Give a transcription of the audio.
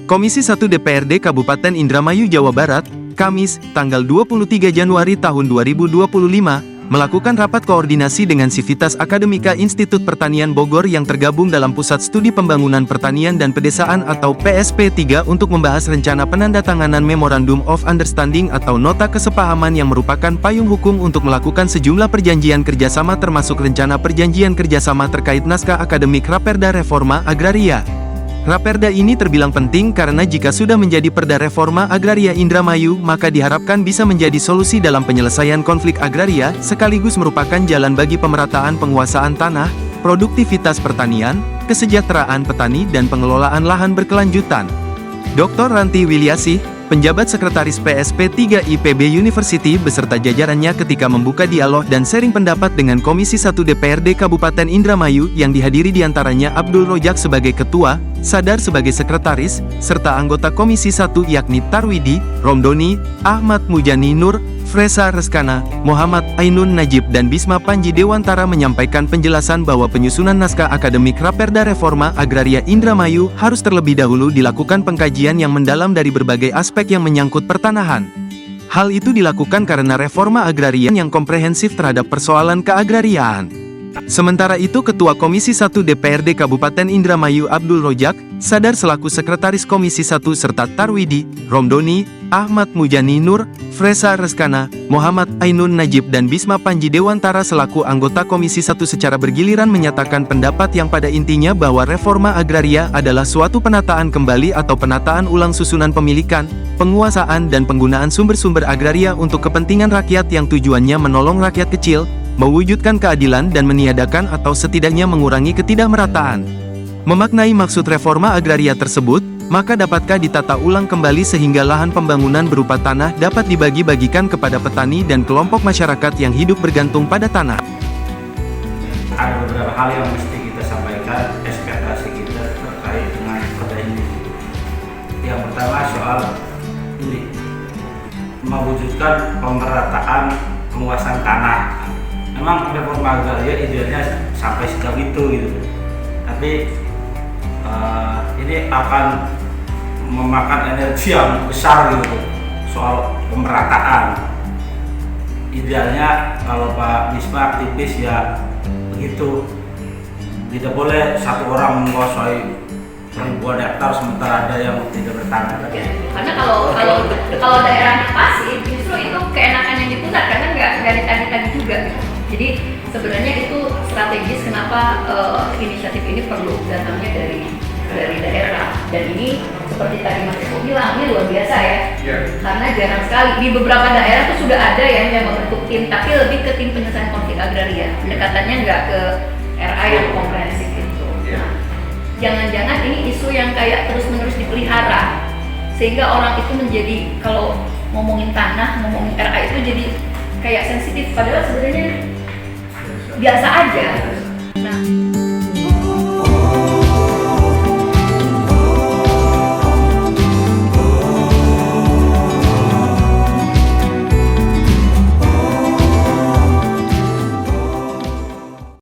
Komisi 1 DPRD Kabupaten Indramayu, Jawa Barat, Kamis, tanggal 23 Januari tahun 2025, melakukan rapat koordinasi dengan Sivitas Akademika Institut Pertanian Bogor yang tergabung dalam Pusat Studi Pembangunan Pertanian dan Pedesaan atau PSP3 untuk membahas rencana penandatanganan Memorandum of Understanding atau Nota Kesepahaman yang merupakan payung hukum untuk melakukan sejumlah perjanjian kerjasama termasuk rencana perjanjian kerjasama terkait naskah akademik Raperda Reforma Agraria. Raperda ini terbilang penting karena jika sudah menjadi Perda Reforma Agraria Indramayu, maka diharapkan bisa menjadi solusi dalam penyelesaian konflik agraria, sekaligus merupakan jalan bagi pemerataan penguasaan tanah, produktivitas pertanian, kesejahteraan petani dan pengelolaan lahan berkelanjutan. Dr. Ranti Wilyasih, penjabat sekretaris PSP3 IPB University beserta jajarannya ketika membuka dialog dan sharing pendapat dengan Komisi 1 DPRD Kabupaten Indramayu yang dihadiri diantaranya Abdul Rojak sebagai Ketua, Sadar sebagai Sekretaris, serta anggota Komisi 1 yakni Tarwidi, Romdoni, Ahmad Mujani Nur, Fresa Reskana, Muhammad Ainun Najib dan Bisma Panji Dewantara menyampaikan penjelasan bahwa penyusunan naskah akademik Raperda Reforma Agraria Indramayu harus terlebih dahulu dilakukan pengkajian yang mendalam dari berbagai aspek yang menyangkut pertanahan. Hal itu dilakukan karena reforma agraria yang komprehensif terhadap persoalan keagrariaan. Sementara itu Ketua Komisi 1 DPRD Kabupaten Indramayu Abdul Rojak, Sadar selaku Sekretaris Komisi 1 serta Tarwidi, Romdoni, Ahmad Mujani Nur, Fresa Reskana, Muhammad Ainun Najib dan Bisma Panji Dewantara selaku anggota Komisi 1 secara bergiliran menyatakan pendapat yang pada intinya bahwa reforma agraria adalah suatu penataan kembali atau penataan ulang susunan pemilikan, penguasaan dan penggunaan sumber-sumber agraria untuk kepentingan rakyat yang tujuannya menolong rakyat kecil, mewujudkan keadilan dan meniadakan atau setidaknya mengurangi ketidakmerataan. Memaknai maksud reforma agraria tersebut, maka dapatkah ditata ulang kembali sehingga lahan pembangunan berupa tanah dapat dibagi-bagikan kepada petani dan kelompok masyarakat yang hidup bergantung pada tanah. Ada beberapa hal yang mesti kita sampaikan, ekspektasi kita terkait dengan perda ini. Yang pertama soal ini, mewujudkan pemerataan penguasaan tanah. Memang reforma agraria idealnya sampai sejauh itu gitu. Tapi ini akan memakan energi yang besar gitu soal pemerataan. Idealnya kalau Pak Bisma aktivis ya begitu. Tidak boleh satu orang menguasai ribuan hektar sementara ada yang tidak bertanah. Ya, karena kalau daerahnya pasif, justru itu keenakan yang di pusat karena nggak ditagi-tagi juga. Jadi sebenarnya itu strategis kenapa inisiatif ini perlu datangnya dari daerah. Dan ini seperti tadi Mas Eko bilang, ini luar biasa ya. Karena jarang sekali di beberapa daerah tuh sudah ada ya yang membentuk tim, tapi lebih ke tim penyelesaian konflik agraria. Pendekatannya nggak ke RA yang komprehensif itu. Nah, jangan-jangan ini isu yang kayak terus-menerus dipelihara sehingga orang itu menjadi kalau ngomongin tanah, ngomongin RA itu jadi kayak sensitif, padahal sebenarnya biasa aja.